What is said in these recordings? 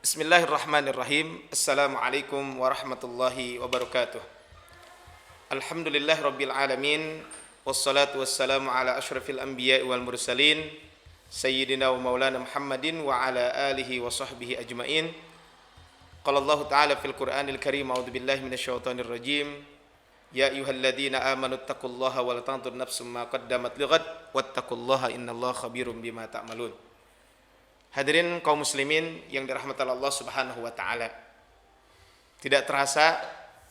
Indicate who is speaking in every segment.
Speaker 1: Bismillahirrahmanirrahim. Assalamualaikum warahmatullahi wabarakatuh. Alhamdulillah rabbil alamin. Wassalatu wassalamu ala ashrafil anbiya wal mursalin Sayyidina wa maulana Muhammadin wa ala alihi wa sahbihi ajmain. Qala Allah ta'ala fil Qur'anil Karim, a'udzu billahi minasyaitonir rajim. Ya ayyuhalladzina amanu taqullaha wal tanzur nafsum ma qaddamat lighad wattaqullaha innallaha khabirum bima ta'malun. Hadirin kaum muslimin yang dirahmati Allah Subhanahu wa taala. Tidak terasa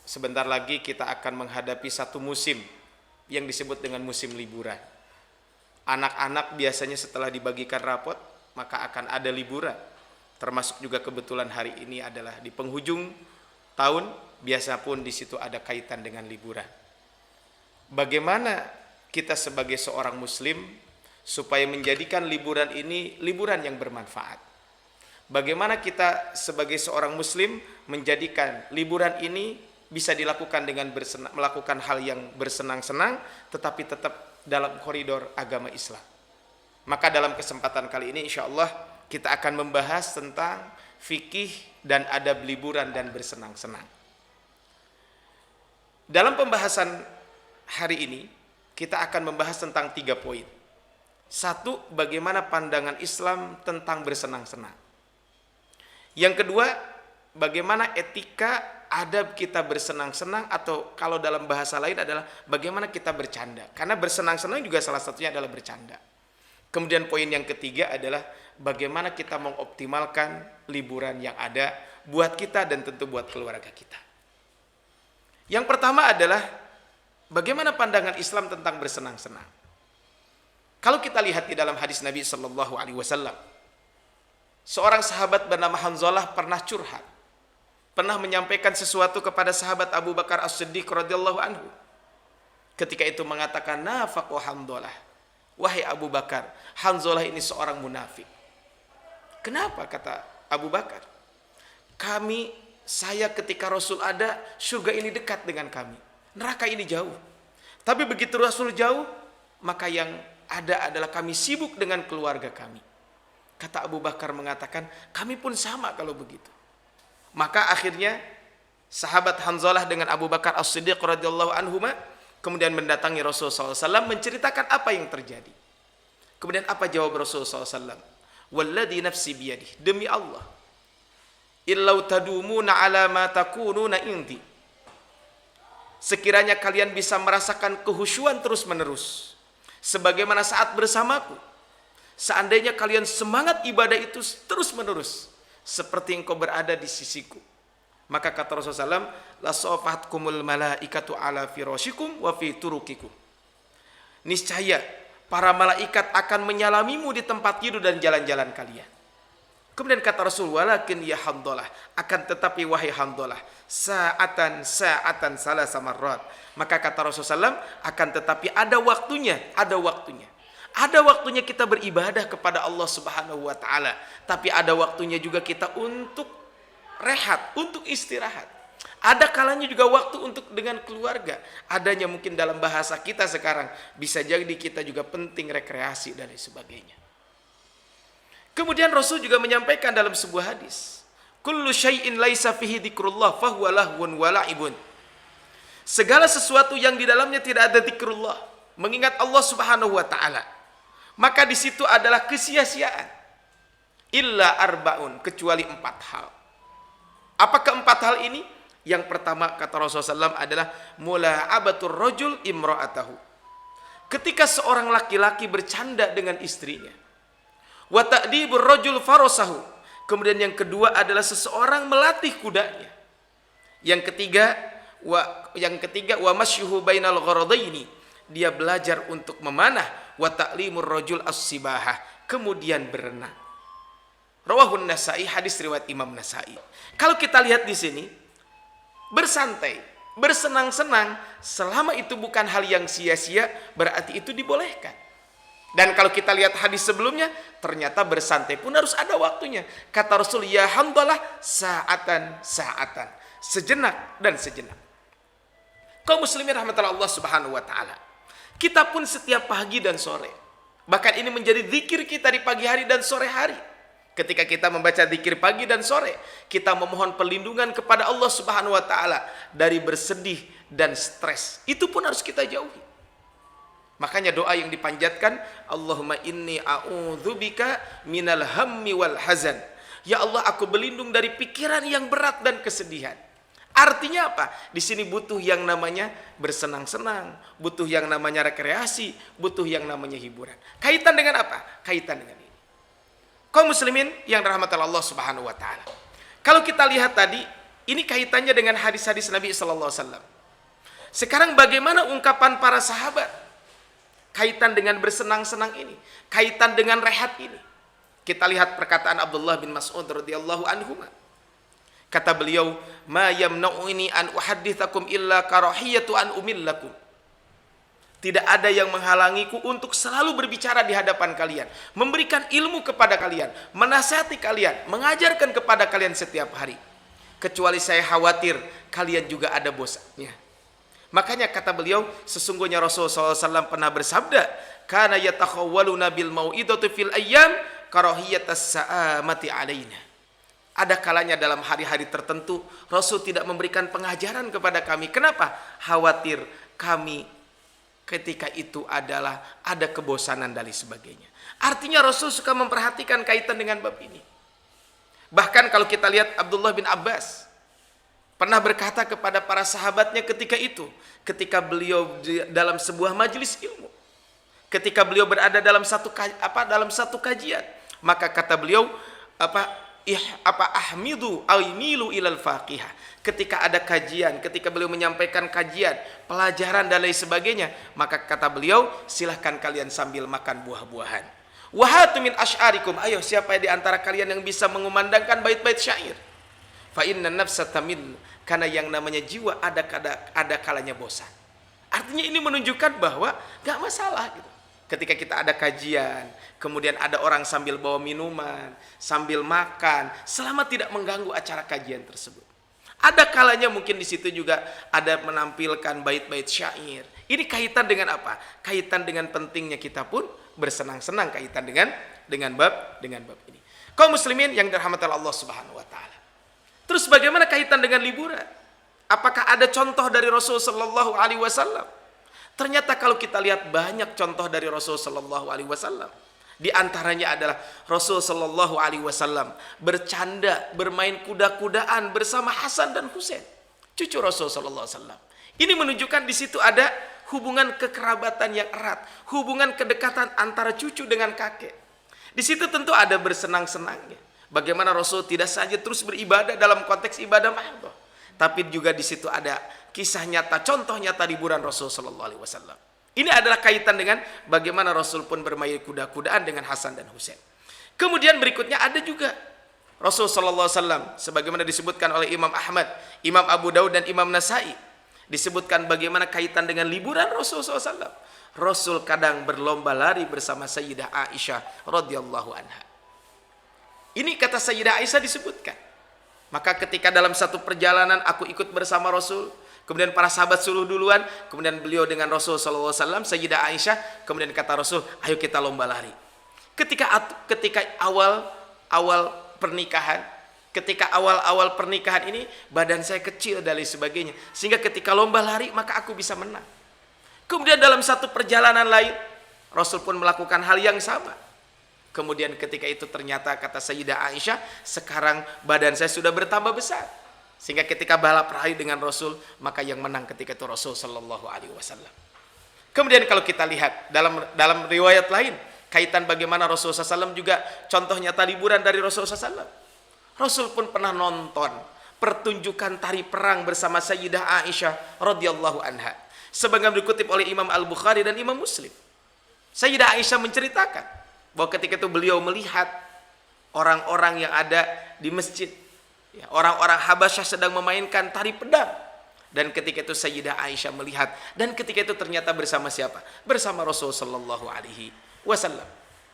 Speaker 1: sebentar lagi kita akan menghadapi satu musim yang disebut dengan musim liburan. Anak-anak biasanya setelah dibagikan rapot maka akan ada liburan. Termasuk juga kebetulan hari ini adalah di penghujung tahun, biasa pun di situ ada kaitan dengan liburan. Bagaimana kita sebagai seorang muslim supaya menjadikan liburan ini liburan yang bermanfaat? Bagaimana kita sebagai seorang muslim menjadikan liburan ini bisa dilakukan dengan melakukan hal yang bersenang-senang tetapi tetap dalam koridor agama Islam? Maka dalam kesempatan kali ini insyaallah kita akan membahas tentang fikih dan adab liburan dan bersenang-senang. Dalam pembahasan hari ini kita akan membahas tentang 3 poin. 1, bagaimana pandangan Islam tentang bersenang-senang. Yang kedua, bagaimana etika adab kita bersenang-senang, atau kalau dalam bahasa lain adalah bagaimana kita bercanda. Karena bersenang-senang juga salah satunya adalah bercanda. Kemudian poin yang ketiga adalah bagaimana kita mengoptimalkan liburan yang ada buat kita dan tentu buat keluarga kita. Yang pertama adalah bagaimana pandangan Islam tentang bersenang-senang. Kalau kita lihat di dalam hadis Nabi Sallallahu Alaihi Wasallam, seorang sahabat bernama Hanzalah pernah curhat, pernah menyampaikan sesuatu kepada sahabat Abu Bakar As-Siddiq radhiyallahu anhu. Ketika itu mengatakan, nafaqu Hanzalah, wahai Abu Bakar, Hanzalah ini seorang munafik. Kenapa? Kata Abu Bakar, saya ketika Rasul ada, surga ini dekat dengan kami, neraka ini jauh. Tapi begitu Rasul jauh, maka yang ada adalah kami sibuk dengan keluarga kami. Kata Abu Bakar mengatakan, kami pun sama kalau begitu. Maka akhirnya sahabat Hanzalah dengan Abu Bakar As-Siddiq radhiyallahu anhuma kemudian mendatangi Rasulullah SAW menceritakan apa yang terjadi. Kemudian apa jawab Rasulullah SAW? Walladhi nafsi biyadih, demi Allah, illau tadumuna ala ma takununa indi, sekiranya kalian bisa merasakan kehusyuan terus menerus sebagaimana saat bersamaku, seandainya kalian semangat ibadah itu terus menerus seperti engkau berada di sisiku, maka kata Rasulullah SAW, la safatkumul malaikatu ala firashikum wa fi turukikum, niscaya para malaikat akan menyalamimu di tempat tidur dan jalan-jalan kalian. Kemudian kata Rasul, walakin ya Hanzalah, akan tetapi wahai Hanzalah, sa'atan salasa marrat, maka kata Rasulullah SAW, akan tetapi ada waktunya. Ada waktunya kita beribadah kepada Allah Subhanahu wa taala, tapi ada waktunya juga kita untuk rehat, untuk istirahat. Ada kalanya juga waktu untuk dengan keluarga. Adanya mungkin dalam bahasa kita sekarang bisa jadi kita juga penting rekreasi dan sebagainya. Kemudian Rasul juga menyampaikan dalam sebuah hadis, kullu syai'in laisa fihi dzikrullah fahuwa lahwun wa la'ibun. Segala sesuatu yang di dalamnya tidak ada zikrullah, mengingat Allah Subhanahu wa taala, maka di situ adalah kesia-siaan. Illa arbaun, kecuali 4 hal. Apakah 4 hal ini? Yang pertama kata Rasulullah SAW adalah mula'abatur rajul imra'atahu, ketika seorang laki-laki bercanda dengan istrinya. Wa ta'dibur rajul farasahu, kemudian yang kedua adalah seseorang melatih kudanya. Yang ketiga wa masyuhu bainal gharadaini, dia belajar untuk memanah. Wa ta'limur rajul as-sibahah, kemudian berenang. Rawahun Nasa'i, hadis riwayat Imam Nasa'i. Kalau kita lihat di sini, bersantai, bersenang-senang selama itu bukan hal yang sia-sia, berarti itu dibolehkan. Dan kalau kita lihat hadis sebelumnya, ternyata bersantai pun harus ada waktunya. Kata Rasul, ya Hanzalah, sa'atan, sejenak dan sejenak. Kaum muslimin rahmatullah Allah Subhanahu wa taala, kita pun setiap pagi dan sore, bahkan ini menjadi zikir kita di pagi hari dan sore hari, Ketika kita membaca zikir pagi dan sore, kita memohon perlindungan kepada Allah Subhanahu wa taala dari bersedih dan stres. Itu pun harus kita jauhi. Makanya doa yang dipanjatkan, Allahumma inni a'udzubika minal hammi wal hazan. Ya Allah, aku berlindung dari pikiran yang berat dan kesedihan. Artinya apa? Di sini butuh yang namanya bersenang-senang, butuh yang namanya rekreasi, butuh yang namanya hiburan. Kaitan dengan apa? Kaitan dengan ini. Kaum muslimin yang dirahmati Allah Subhanahu wa taala. Kalau kita lihat tadi, ini kaitannya dengan hadis-hadis Nabi sallallahu alaihi wasallam. Sekarang bagaimana ungkapan para sahabat kaitan dengan bersenang-senang ini, kaitan dengan rehat ini? Kita lihat perkataan Abdullah bin Mas'ud radhiyallahu anhu. Kata beliau, "Ma yamna'uni an uhadditsakum illa karahiyatu an umillakum." Tidak ada yang menghalangiku untuk selalu berbicara di hadapan kalian, memberikan ilmu kepada kalian, menasihati kalian, mengajarkan kepada kalian setiap hari. Kecuali saya khawatir kalian juga ada bosannya. Makanya kata beliau, sesungguhnya Rasulullah SAW pernah bersabda, "Kana yatakhawwaluna bil mau'idati fil ayyam karahiyatas sa'amati alaina." Ada kalanya dalam hari-hari tertentu Rasul tidak memberikan pengajaran kepada kami. Kenapa? Khawatir kami ketika itu adalah ada kebosanan dan sebagainya. Artinya Rasul suka memperhatikan kaitan dengan bab ini. Bahkan kalau kita lihat Abdullah bin Abbas pernah berkata kepada para sahabatnya ketika itu, ketika beliau dalam sebuah majelis ilmu, ketika beliau berada dalam satu kajian, maka kata beliau ahmidu aimilu ilal faqihah. Ketika ada kajian, ketika beliau menyampaikan kajian, pelajaran dan lain sebagainya, maka kata beliau, silahkan kalian sambil makan buah-buahan. Wahatu min asy'arikum, ayo siapa di antara kalian yang bisa mengumandangkan bait-bait syair? Fa inna nafsa tamil, karena yang namanya jiwa ada kalanya bosan. Artinya ini menunjukkan bahwa gak masalah gitu. Ketika kita ada kajian, kemudian ada orang sambil bawa minuman, sambil makan, selama tidak mengganggu acara kajian tersebut. Ada kalanya mungkin di situ juga ada menampilkan bait-bait syair. Ini kaitan dengan apa? Kaitan dengan pentingnya kita pun bersenang-senang kaitan dengan bab ini. Kaum muslimin yang dirahmati Allah Subhanahu wa taala. Terus bagaimana kaitan dengan liburan? Apakah ada contoh dari Rasul sallallahu alaihi wasallam? Ternyata kalau kita lihat banyak contoh dari Rasul sallallahu alaihi wasallam. Di antaranya adalah Rasul sallallahu alaihi wasallam bercanda, bermain kuda-kudaan bersama Hasan dan Husain, cucu Rasul sallallahu alaihi wasallam. Ini menunjukkan di situ ada hubungan kekerabatan yang erat, hubungan kedekatan antara cucu dengan kakek. Di situ tentu ada bersenang-senangnya. Bagaimana Rasul tidak saja terus beribadah dalam konteks ibadah mahdhah, tapi juga di situ ada kisah nyata, contoh nyata liburan Rasul sallallahu alaihi wasallam. Ini adalah kaitan dengan bagaimana Rasul pun bermain kuda-kudaan dengan Hasan dan Husain. Kemudian berikutnya ada juga Rasul sallallahu alaihi wasallam sebagaimana disebutkan oleh Imam Ahmad, Imam Abu Daud dan Imam Nasai, disebutkan bagaimana kaitan dengan liburan Rasul sallallahu alaihi wasallam. Rasul kadang berlomba lari bersama Sayyidah Aisyah radhiyallahu anha. Ini kata Sayyidah Aisyah disebutkan. Maka ketika dalam satu perjalanan aku ikut bersama Rasul, kemudian para sahabat suruh duluan, kemudian beliau dengan Rasul sallallahu alaihi wasallam, Sayyidah Aisyah, kemudian kata Rasul, ayo kita lomba lari. Ketika awal pernikahan, ketika awal pernikahan ini badan saya kecil dan lain sebagainya, sehingga ketika lomba lari maka aku bisa menang. Kemudian dalam satu perjalanan lain Rasul pun melakukan hal yang sama. Kemudian ketika itu ternyata kata Sayyidah Aisyah, sekarang badan saya sudah bertambah besar, sehingga ketika balap lari dengan Rasul, maka yang menang ketika itu Rasul sallallahu alaihi wasallam. Kemudian kalau kita lihat dalam riwayat lain, kaitan bagaimana Rasul sallallahu juga contoh nyata liburan dari Rasul sallallahu. Rasul pun pernah nonton pertunjukan tari perang bersama Sayyidah Aisyah radhiyallahu anha. Sebagaimana dikutip oleh Imam Al-Bukhari dan Imam Muslim. Sayyidah Aisyah menceritakan bahwa ketika itu beliau melihat orang-orang yang ada di masjid, ya, orang-orang Habasyah sedang memainkan tari pedang, dan ketika itu Sayyidah Aisyah melihat, dan ketika itu ternyata bersama siapa? Bersama Rasul sallallahu alaihi wasallam.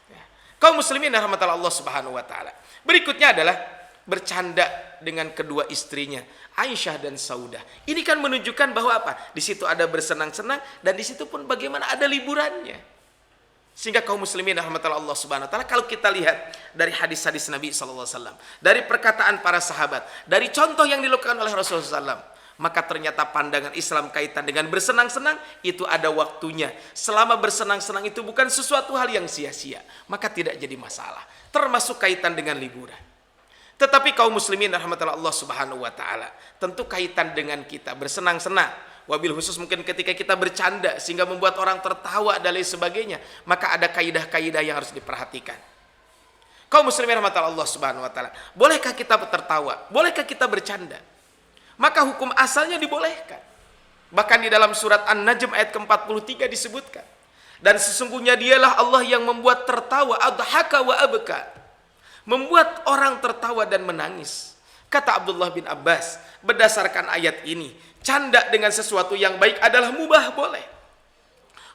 Speaker 1: Ya. Kaum muslimin rahmatullah Allah Subhanahu wa taala. Berikutnya adalah bercanda dengan kedua istrinya, Aisyah dan Saudah. Ini kan menunjukkan bahwa apa? Di situ ada bersenang-senang, dan di situ pun bagaimana ada liburannya. Sehingga kaum muslimin rahmatullah Allah subhanahu wa ta'ala, kalau kita lihat dari hadis-hadis Nabi SAW, dari perkataan para sahabat, dari contoh yang dilakukan oleh Rasulullah SAW, maka ternyata pandangan Islam kaitan dengan bersenang-senang itu ada waktunya. Selama bersenang-senang itu bukan sesuatu hal yang sia-sia, maka tidak jadi masalah. Termasuk kaitan dengan liburan. Tetapi kaum muslimin rahmatullah Allah subhanahu wa ta'ala, tentu kaitan dengan kita bersenang-senang, wabil khusus mungkin ketika kita bercanda sehingga membuat orang tertawa dan lain sebagainya, maka ada kaidah-kaidah yang harus diperhatikan. Kaum muslimin rahmatullah Allah subhanahu wa ta'ala, bolehkah kita tertawa? Bolehkah kita bercanda? Maka hukum asalnya dibolehkan. Bahkan di dalam surat An-Najm ayat ke-43 disebutkan, dan sesungguhnya dialah Allah yang membuat tertawa, adhaka wa abka, membuat orang tertawa dan menangis. Kata Abdullah bin Abbas, berdasarkan ayat ini, canda dengan sesuatu yang baik adalah mubah, boleh.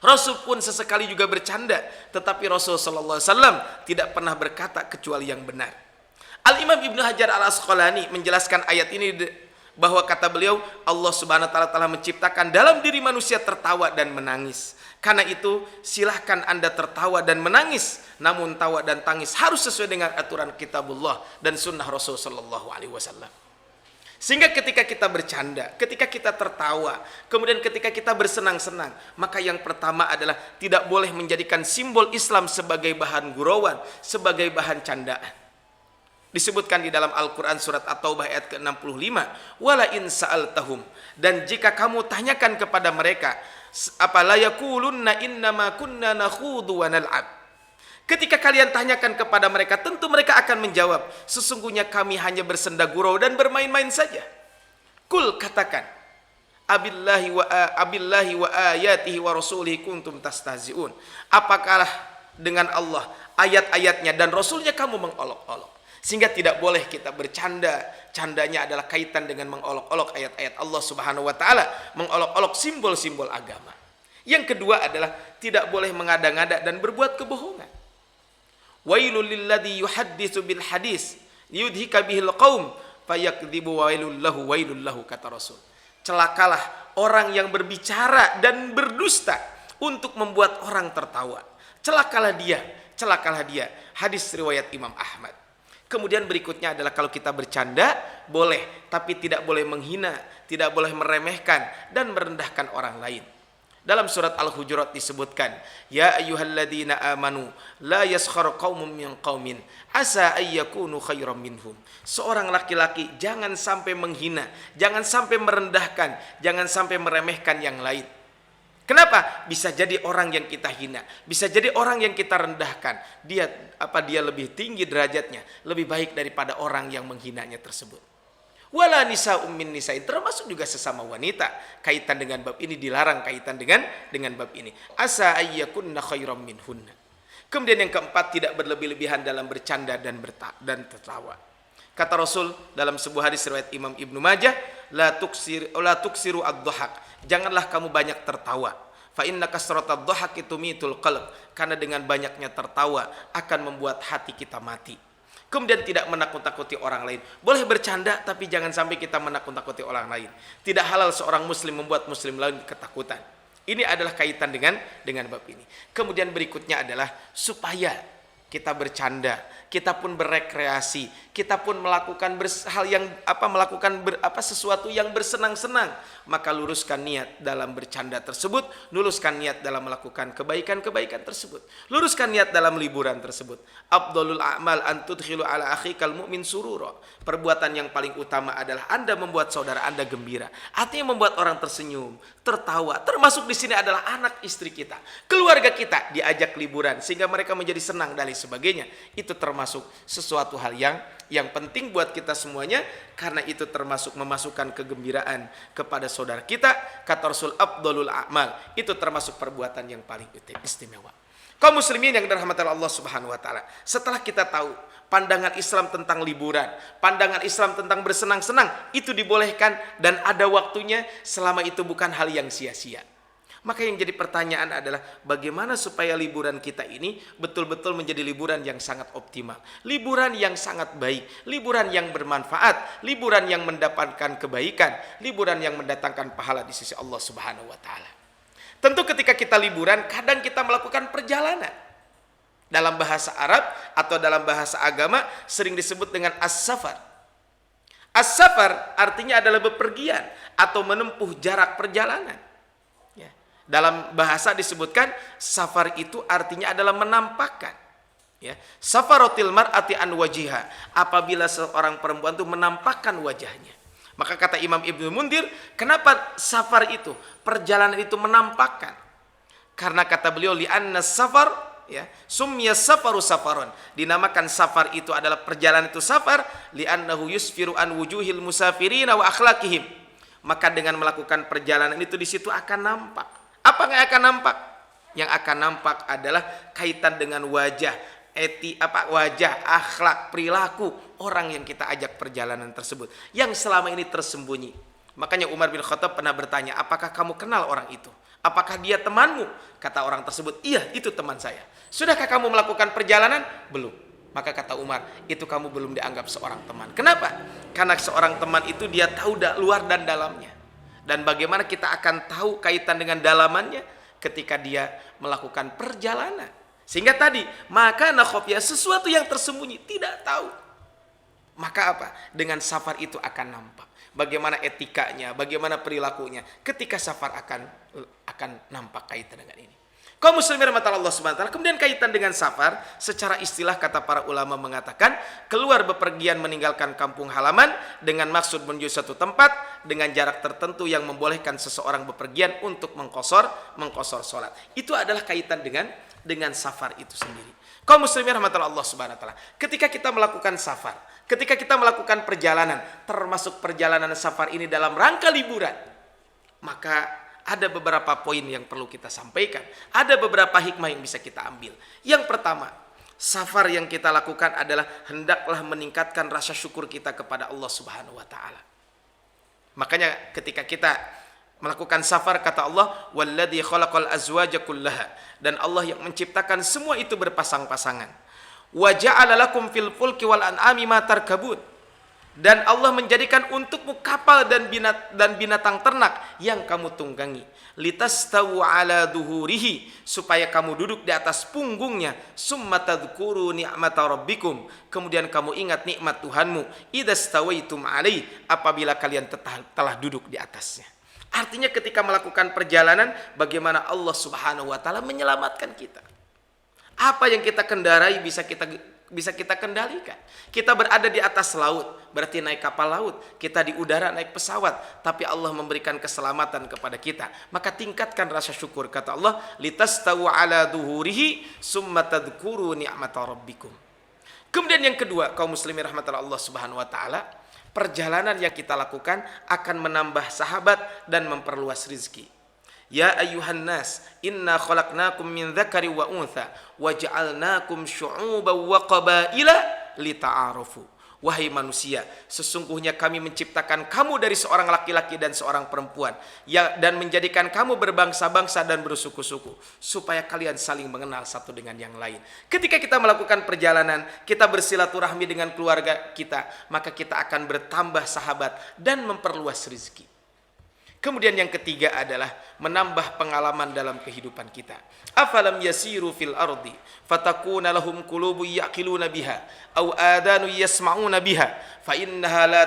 Speaker 1: Rasul pun sesekali juga bercanda, tetapi Rasul sallallahu alaihi wasallam tidak pernah berkata kecuali yang benar. Al-Imam Ibnu Hajar Al-Asqalani menjelaskan ayat ini bahwa kata beliau, Allah subhanahu wa ta'ala telah menciptakan dalam diri manusia tertawa dan menangis. Karena itu silahkan Anda tertawa dan menangis, namun tawa dan tangis harus sesuai dengan aturan kitabullah dan sunnah Rasul sallallahu alaihi wasallam. Sehingga ketika kita bercanda, ketika kita tertawa, kemudian ketika kita bersenang-senang, maka yang pertama adalah tidak boleh menjadikan simbol Islam sebagai bahan gurauan, sebagai bahan candaan. Disebutkan di dalam Al-Quran surat At-Taubah ayat ke-65, wala in sa'altahum, dan jika kamu tanyakan kepada mereka, apala yaqulunna innama kunna nakhudu wa nal'ab. Ketika kalian tanyakan kepada mereka, tentu mereka akan menjawab, sesungguhnya kami hanya bersenda gurau dan bermain-main saja. Kul, katakan, abillahi wa ayatihi wa rasulihi kuntum tastahzi'un. Apakah dengan Allah, ayat-ayatnya dan Rasulnya kamu mengolok-olok? Sehingga tidak boleh kita bercanda. Candanya adalah kaitan dengan mengolok-olok ayat-ayat Allah subhanahu wa ta'ala, mengolok-olok simbol-simbol agama. Yang kedua adalah tidak boleh mengada-ngada dan berbuat kebohongan. Wailul lilladzi yuhadditsu bil hadis yudhika bihil qaum fayakdzibu wailul lahu, kata Rasul. Celakalah orang yang berbicara dan berdusta untuk membuat orang tertawa. Celakalah dia. Hadis riwayat Imam Ahmad. Kemudian berikutnya adalah kalau kita bercanda boleh, tapi tidak boleh menghina, tidak boleh meremehkan dan merendahkan orang lain. Dalam surat Al-Hujurat disebutkan, ya ayyuhalladzina amanu la yaskhar qaumun min qaumin asa ayyakunu khairam minhum. Seorang laki-laki jangan sampai menghina, jangan sampai merendahkan, jangan sampai meremehkan yang lain. Kenapa? Bisa jadi orang yang kita hina, bisa jadi orang yang kita rendahkan, dia lebih tinggi derajatnya, lebih baik daripada orang yang menghinanya tersebut. Wala nisa'um min nisa'in, termasuk juga sesama wanita. Kaitan dengan bab ini dilarang, kaitan dengan bab ini. Asa ayyakunna khairam minhunna. Kemudian yang keempat, tidak berlebih-lebihan dalam bercanda dan tertawa. Kata Rasul dalam sebuah hadis riwayat Imam Ibnu Majah, la tuksiru ad-dhahak. Janganlah kamu banyak tertawa. Fa inna kasratad dhahaki tumitul qalb. Karena dengan banyaknya tertawa akan membuat hati kita mati. Kemudian tidak menakut-nakuti orang lain. Boleh bercanda tapi jangan sampai kita menakut-nakuti orang lain. Tidak halal seorang muslim membuat muslim lain ketakutan. Ini adalah kaitan dengan bab ini. Kemudian berikutnya adalah supaya kita bercanda, kita pun berekreasi, kita pun melakukan sesuatu yang bersenang-senang, maka luruskan niat dalam bercanda tersebut, luruskan niat dalam melakukan kebaikan-kebaikan tersebut, luruskan niat dalam liburan tersebut. Afdhalul a'mal an tudkhilu ala akhikal mu'min surura. Perbuatan yang paling utama adalah Anda membuat saudara Anda gembira. Artinya membuat orang tersenyum, tertawa. Termasuk di sini adalah anak istri kita, keluarga kita diajak liburan sehingga mereka menjadi senang dan sebagainya. Itu termasuk sesuatu hal yang penting buat kita semuanya, karena itu termasuk memasukkan kegembiraan kepada saudara kita. Kata Rasul, afdhalul a'mal, itu termasuk perbuatan yang paling istimewa. Kaum muslimin yang dirahmati Allah Subhanahu wa taala, setelah kita tahu pandangan Islam tentang liburan, pandangan Islam tentang bersenang-senang, itu dibolehkan dan ada waktunya selama itu bukan hal yang sia-sia. Maka yang jadi pertanyaan adalah bagaimana supaya liburan kita ini betul-betul menjadi liburan yang sangat optimal, liburan yang sangat baik, liburan yang bermanfaat, liburan yang mendapatkan kebaikan, liburan yang mendatangkan pahala di sisi Allah Subhanahu wa taala. Tentu ketika kita liburan, kadang kita melakukan perjalanan. Dalam bahasa Arab atau dalam bahasa agama sering disebut dengan as-safar. As-safar artinya adalah bepergian atau menempuh jarak perjalanan. Ya. Dalam bahasa disebutkan safar itu artinya adalah menampakkan. Ya. Safaratil mar'ati an wajiha, apabila seorang perempuan itu menampakkan wajahnya. Maka kata Imam Ibnu Mundir, kenapa safar itu, perjalanan itu menampakkan? Karena kata beliau, li'anna safar, ya, sumya safaru safaron, dinamakan safar itu adalah perjalanan itu safar, li'annahu yusfiru an wujuhil musafirina wa akhlaqihim. Maka dengan melakukan perjalanan itu di situ akan nampak. Apa yang akan nampak? Yang akan nampak adalah kaitan dengan wajah, wajah, akhlak, perilaku orang yang kita ajak perjalanan tersebut yang selama ini tersembunyi. Makanya Umar bin Khattab pernah bertanya, apakah kamu kenal orang itu? Apakah dia temanmu? Kata orang tersebut, iya, itu teman saya. Sudahkah kamu melakukan perjalanan? Belum. Maka kata Umar, itu kamu belum dianggap seorang teman. Kenapa? Karena seorang teman itu dia tahu luar dan dalamnya. Dan bagaimana kita akan tahu kaitan dengan dalamannya ketika dia melakukan perjalanan. Sehingga tadi, maka nakhofia, sesuatu yang tersembunyi, tidak tahu. Maka apa? Dengan safar itu akan nampak. Bagaimana etikanya, bagaimana perilakunya. Ketika safar akan nampak kaitan dengan ini. Kaum muslimin rahmatan Allah Subhanahu wa taala. Kemudian kaitan dengan safar, secara istilah kata para ulama mengatakan keluar bepergian meninggalkan kampung halaman dengan maksud menuju satu tempat dengan jarak tertentu yang membolehkan seseorang bepergian untuk mengqasar salat. Itu adalah kaitan dengan safar itu sendiri. Kaum muslimin rahmatan Allah Subhanahu wa taala. Ketika kita melakukan safar, ketika kita melakukan perjalanan, termasuk perjalanan safar ini dalam rangka liburan, maka ada beberapa poin yang perlu kita sampaikan. Ada beberapa hikmah yang bisa kita ambil. Yang pertama, safar yang kita lakukan adalah hendaklah meningkatkan rasa syukur kita kepada Allah Subhanahu wa taala. Makanya ketika kita melakukan safar, kata Allah, walladzi khalaqal azwaja kullaha, dan Allah yang menciptakan semua itu berpasang-pasangan. Wa ja'ala lakum fil fulki wal an'ami ma tarkabun, dan Allah menjadikan untukmu kapal dan binatang ternak yang kamu tunggangi. Litastawu ala duhurihi, supaya kamu duduk di atas punggungnya. Summa tadhkuru ni'mata rabbikum, kemudian kamu ingat nikmat Tuhanmu. Idastawaitum alaih, apabila kalian telah duduk di atasnya. Artinya ketika melakukan perjalanan, bagaimana Allah Subhanahu wa taala menyelamatkan kita. Apa yang kita kendarai bisa kita kendalikan. Kita berada di atas laut, berarti naik kapal laut. Kita di udara naik pesawat, tapi Allah memberikan keselamatan kepada kita. Maka tingkatkan rasa syukur, kata Allah, litastawu ala duhurihi summa tadhkuru ni'mata rabbikum. Kemudian yang kedua, kaum muslimin rahmatan Allah Subhanahu wa taala, perjalanan yang kita lakukan akan menambah sahabat dan memperluas rizki. Ya ayyuhan nas, inna khalaqnakum min dzakari wa untha wa ja'alnakum syu'uban wa qabaila lita'arafu. Wahai manusia, sesungguhnya kami menciptakan kamu dari seorang laki-laki dan seorang perempuan, dan menjadikan kamu berbangsa-bangsa dan bersuku-suku, supaya kalian saling mengenal satu dengan yang lain. Ketika kita melakukan perjalanan, kita bersilaturahmi dengan keluarga kita, maka kita akan bertambah sahabat dan memperluas rezeki. Kemudian yang ketiga adalah menambah pengalaman dalam kehidupan kita. Afalam yasiru fil ardi fatakuna lahum qulubun yaqiluna biha aw adanu yasma'una biha fa innaha la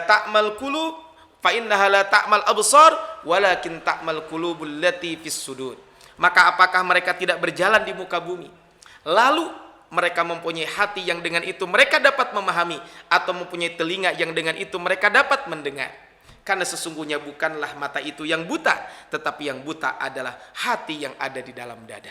Speaker 1: ta'mal absar walakin ta'mal qulubul lati fis sudur. Maka apakah mereka tidak berjalan di muka bumi, lalu mereka mempunyai hati yang dengan itu mereka dapat memahami, atau mempunyai telinga yang dengan itu mereka dapat mendengar? Karena sesungguhnya bukanlah mata itu yang buta, tetapi yang buta adalah hati yang ada di dalam dada.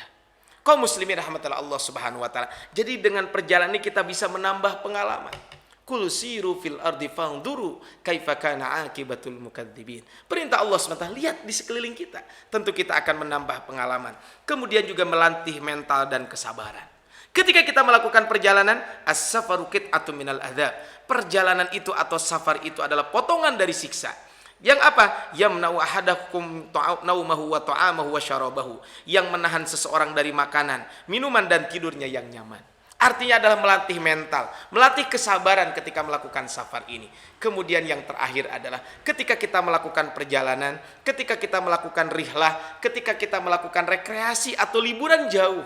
Speaker 1: Kaum muslimin rahmatullah Allah Subhanahu wa taala. Jadi dengan perjalanan ini kita bisa menambah pengalaman. Qul siru fil ardi fanzuru kaifa kana aqibatul mukadzibin. Perintah Allah SWT, lihat di sekeliling kita. Tentu kita akan menambah pengalaman. Kemudian juga melatih mental dan kesabaran. Ketika kita melakukan perjalanan, as-safaru qit'atun minal adzab. Perjalanan itu atau safar itu adalah potongan dari siksa. Yang apa? Yamna'u ahadakum naumahu wa ta'amahu wa syarabahu. Yang menahan seseorang dari makanan, minuman dan tidurnya yang nyaman. Artinya adalah melatih mental, melatih kesabaran ketika melakukan safar ini. Kemudian yang terakhir adalah ketika kita melakukan perjalanan, ketika kita melakukan rihlah, ketika kita melakukan rekreasi atau liburan jauh.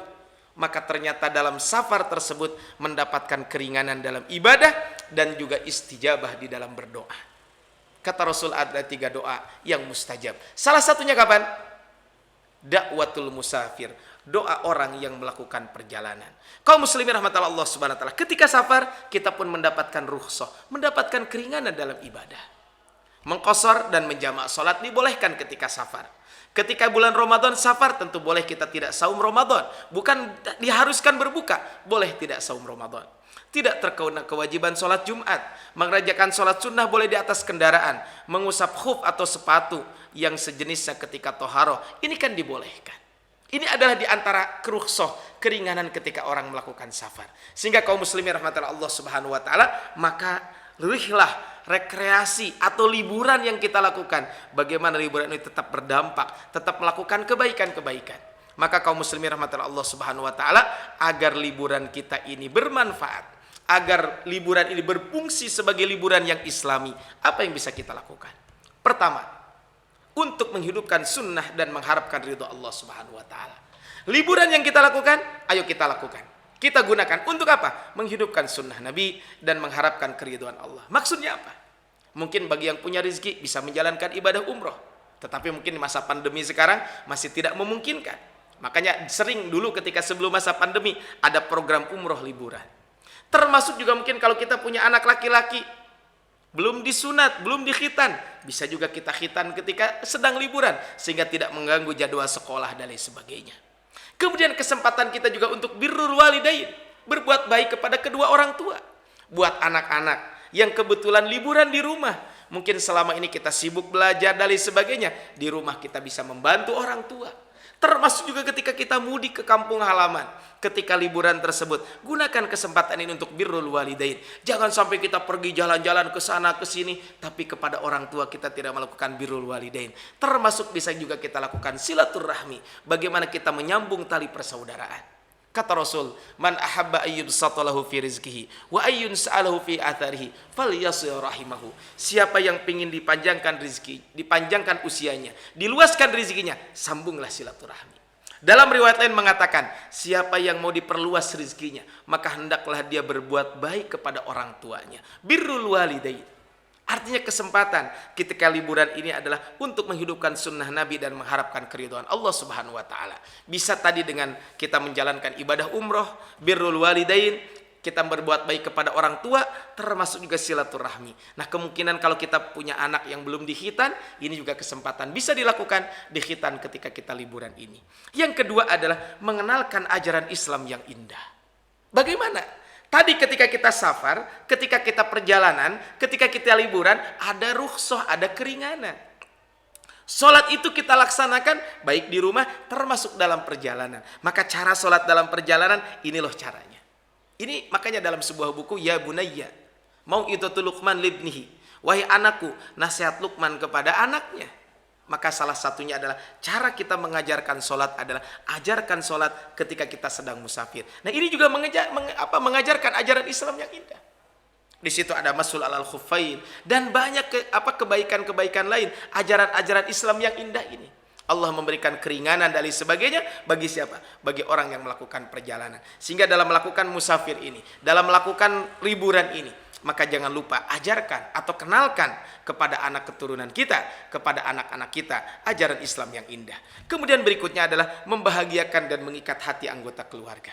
Speaker 1: maka ternyata dalam safar tersebut mendapatkan keringanan dalam ibadah dan juga istijabah di dalam berdoa. Kata Rasul ada 3 doa yang mustajab. Salah satunya kapan? Da'watul musafir, doa orang yang melakukan perjalanan. Kaum muslimin rahmatullah Allah subhanahu wa ta'ala, ketika safar kita pun mendapatkan rukhsah, mendapatkan keringanan dalam ibadah. Mengqasar dan menjamak salat dibolehkan ketika safar. Ketika bulan Ramadan safar tentu boleh kita tidak saum Ramadan, bukan diharuskan berbuka, boleh tidak saum Ramadan. Tidak terkena kewajiban sholat Jumat, mengerjakan sholat sunnah boleh di atas kendaraan, mengusap khuf atau sepatu yang sejenisnya ketika toharoh, ini kan dibolehkan. Ini adalah di antara rukhsah, keringanan ketika orang melakukan safar. Sehingga kaum muslimin rahmatullah Allah subhanahu wa ta'ala, maka rihlah, rekreasi atau liburan yang kita lakukan, bagaimana liburan ini tetap berdampak, tetap melakukan kebaikan-kebaikan. Maka kaum muslimin rahmatullah Allah subhanahu wa ta'ala, agar liburan kita ini bermanfaat, agar liburan ini berfungsi sebagai liburan yang islami, apa yang bisa kita lakukan? Pertama, untuk menghidupkan sunnah dan mengharapkan ridho Allah subhanahu wa ta'ala. Liburan yang kita lakukan, ayo kita lakukan. Kita gunakan untuk apa? Menghidupkan sunnah Nabi dan mengharapkan keridhaan Allah. Maksudnya apa? Mungkin bagi yang punya rezeki bisa menjalankan ibadah umroh, tetapi mungkin di masa pandemi sekarang masih tidak memungkinkan. Makanya sering dulu ketika sebelum masa pandemi ada program umroh liburan. Termasuk juga mungkin kalau kita punya anak laki-laki belum disunat, belum dikhitan, bisa juga kita khitan ketika sedang liburan sehingga tidak mengganggu jadwal sekolah dan lain sebagainya. Kemudian kesempatan kita juga untuk birrul walidain, berbuat baik kepada kedua orang tua. Buat anak-anak yang kebetulan liburan di rumah, mungkin selama ini kita sibuk belajar dan lain sebagainya, di rumah kita bisa membantu orang tua. Termasuk juga ketika kita mudik ke kampung halaman, ketika liburan tersebut, gunakan kesempatan ini untuk birrul walidain. Jangan sampai kita pergi jalan-jalan ke sana ke sini, tapi kepada orang tua kita tidak melakukan birrul walidain. Termasuk bisa juga kita lakukan silaturahmi, bagaimana kita menyambung tali persaudaraan. Kata Rasul, man ahabba ayyubsatalahu fi rizkihi wa ayyun sa'alahu fi atharihi falyasil rahimahu. Siapa yang ingin dipanjangkan rezeki, dipanjangkan usianya, diluaskan rezekinya, sambunglah silaturahmi. Dalam riwayat lain mengatakan, siapa yang mau diperluas rezekinya, maka hendaklah dia berbuat baik kepada orang tuanya. Birrul walidain. Artinya kesempatan ketika liburan ini adalah untuk menghidupkan sunnah Nabi dan mengharapkan keridhaan Allah subhanahu wa ta'ala. Bisa tadi dengan kita menjalankan ibadah umroh, birrul walidain, kita berbuat baik kepada orang tua, termasuk juga silaturahmi. Nah, kemungkinan kalau kita punya anak yang belum dikhitan, ini juga kesempatan bisa dilakukan dikhitan ketika kita liburan ini. Yang kedua adalah mengenalkan ajaran Islam yang indah. Bagaimana? Tadi ketika kita safar, ketika kita perjalanan, ketika kita liburan, ada rukhsah, ada keringanan. Sholat itu kita laksanakan baik di rumah termasuk dalam perjalanan. Maka cara sholat dalam perjalanan, ini loh caranya. Ini makanya dalam sebuah buku, Ya Bunayya, Mau'izatul Luqman libnihi, wahai anakku, nasihat Luqman kepada anaknya. Maka salah satunya adalah cara kita mengajarkan sholat adalah ajarkan sholat ketika kita sedang musafir. Nah, ini juga mengajarkan ajaran Islam yang indah. Di situ ada masul alal khuffain dan banyak kebaikan-kebaikan lain, ajaran-ajaran Islam yang indah ini. Allah memberikan keringanan dan lain sebagainya bagi siapa? Bagi orang yang melakukan perjalanan. Sehingga dalam melakukan musafir ini, dalam melakukan liburan ini, maka jangan lupa ajarkan atau kenalkan kepada anak keturunan kita, kepada anak-anak kita, ajaran Islam yang indah. Kemudian berikutnya adalah membahagiakan dan mengikat hati anggota keluarga.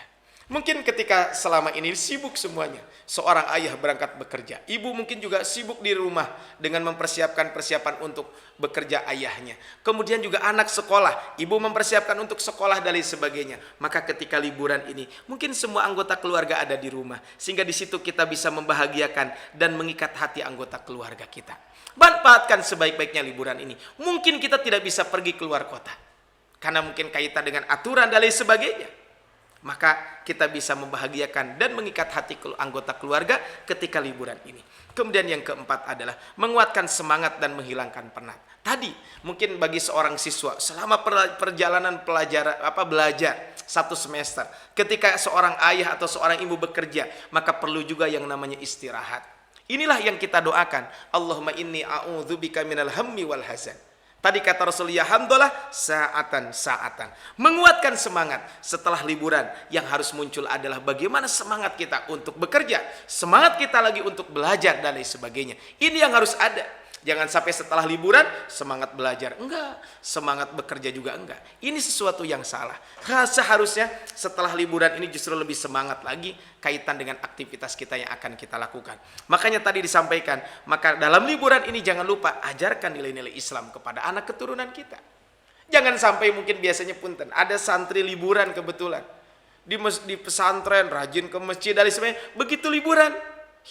Speaker 1: Mungkin ketika selama ini sibuk semuanya, seorang ayah berangkat bekerja, ibu mungkin juga sibuk di rumah dengan mempersiapkan persiapan untuk bekerja ayahnya. Kemudian juga anak sekolah, ibu mempersiapkan untuk sekolah dan lain sebagainya. Maka ketika liburan ini, mungkin semua anggota keluarga ada di rumah, sehingga di situ kita bisa membahagiakan dan mengikat hati anggota keluarga kita. Manfaatkan sebaik-baiknya liburan ini. Mungkin kita tidak bisa pergi keluar kota, karena mungkin kaitan dengan aturan dan lain sebagainya. Maka kita bisa membahagiakan dan mengikat hati anggota keluarga ketika liburan ini. Kemudian yang keempat adalah menguatkan semangat dan menghilangkan penat. Tadi mungkin bagi seorang siswa selama perjalanan belajar 1 semester, ketika seorang ayah atau seorang ibu bekerja, maka perlu juga yang namanya istirahat. Inilah yang kita doakan. Allahumma inni a'udzubika minal hammi wal hazan. Tadi kata Rasul, ya hamdalah sa'atan sa'atan. Menguatkan semangat setelah liburan. Yang harus muncul adalah bagaimana semangat kita untuk bekerja, semangat kita lagi untuk belajar dan lain sebagainya. Ini yang harus ada. Jangan sampai setelah liburan semangat belajar enggak, semangat bekerja juga enggak. Ini sesuatu yang salah. Seharusnya setelah liburan ini justru lebih semangat lagi kaitan dengan aktivitas kita yang akan kita lakukan. Makanya tadi disampaikan, maka dalam liburan ini jangan lupa ajarkan nilai-nilai Islam kepada anak keturunan kita. Jangan sampai mungkin biasanya punten ada santri liburan kebetulan di pesantren rajin ke masjid dan sebagainya, begitu liburan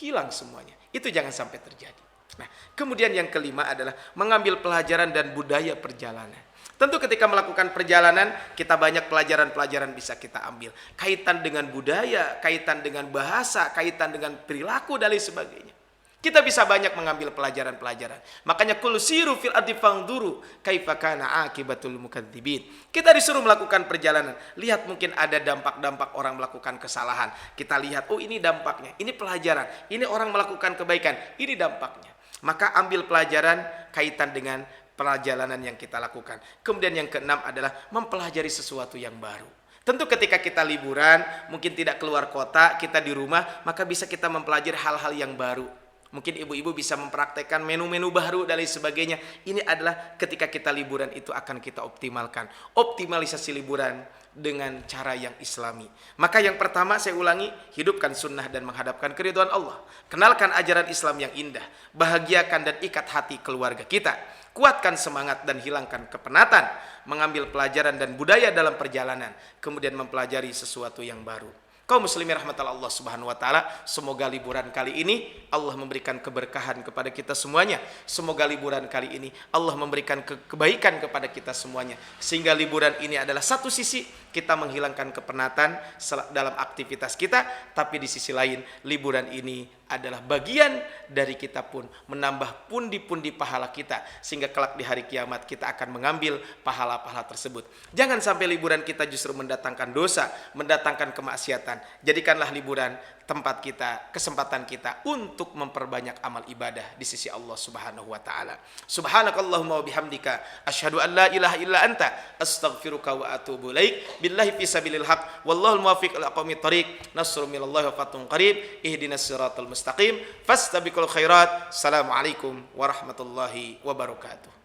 Speaker 1: hilang semuanya. Itu jangan sampai terjadi. Nah, kemudian yang kelima adalah mengambil pelajaran dan budaya perjalanan. Tentu ketika melakukan perjalanan, kita banyak pelajaran-pelajaran bisa kita ambil. Kaitan dengan budaya, kaitan dengan bahasa, kaitan dengan perilaku dan lain sebagainya. Kita bisa banyak mengambil pelajaran-pelajaran. Makanya kul siru fil ardi fangduru kaifa kana akibatul mukadzibin. Kita disuruh melakukan perjalanan. Lihat mungkin ada dampak-dampak orang melakukan kesalahan. Kita lihat, oh ini dampaknya, ini pelajaran. Ini orang melakukan kebaikan, ini dampaknya. Maka ambil pelajaran kaitan dengan perjalanan yang kita lakukan. Kemudian yang keenam adalah mempelajari sesuatu yang baru. Tentu ketika kita liburan, mungkin tidak keluar kota, kita di rumah, maka bisa kita mempelajari hal-hal yang baru. Mungkin ibu-ibu bisa mempraktekkan menu-menu baru dan lain sebagainya. Ini adalah ketika kita liburan itu akan kita optimalkan. Optimalisasi liburan dengan cara yang islami. Maka yang pertama saya ulangi, hidupkan sunnah dan menghadapkan keridhaan Allah. Kenalkan ajaran Islam yang indah. Bahagiakan dan ikat hati keluarga kita. Kuatkan semangat dan hilangkan kepenatan. Mengambil pelajaran dan budaya dalam perjalanan. Kemudian mempelajari sesuatu yang baru. Kaum muslimin rahmatullah Allah subhanahu wa ta'ala, semoga liburan kali ini Allah memberikan keberkahan kepada kita semuanya. Semoga liburan kali ini Allah memberikan kebaikan kepada kita semuanya. Sehingga liburan ini adalah satu sisi kita menghilangkan kepenatan dalam aktivitas kita, tapi di sisi lain liburan ini adalah bagian dari kita pun menambah pundi-pundi pahala kita, sehingga kelak di hari kiamat kita akan mengambil pahala-pahala tersebut. Jangan sampai liburan kita justru mendatangkan dosa, mendatangkan kemaksiatan. Jadikanlah liburan tempat kita, kesempatan kita untuk memperbanyak amal ibadah di sisi Allah Subhanahu wa taala. Subhanakallahumma wa bihamdika asyhadu an la ilaha illa anta astaghfiruka wa atubu ilaik. Billahi fi sabilil haq wallahul muwaffiq ila aqwamit thoriq. Nasrun minallahi wa fathun qarib. Ihdinas siratal mustaqim. Fastabiqul khairat. Assalamualaikum warahmatullahi wabarakatuh.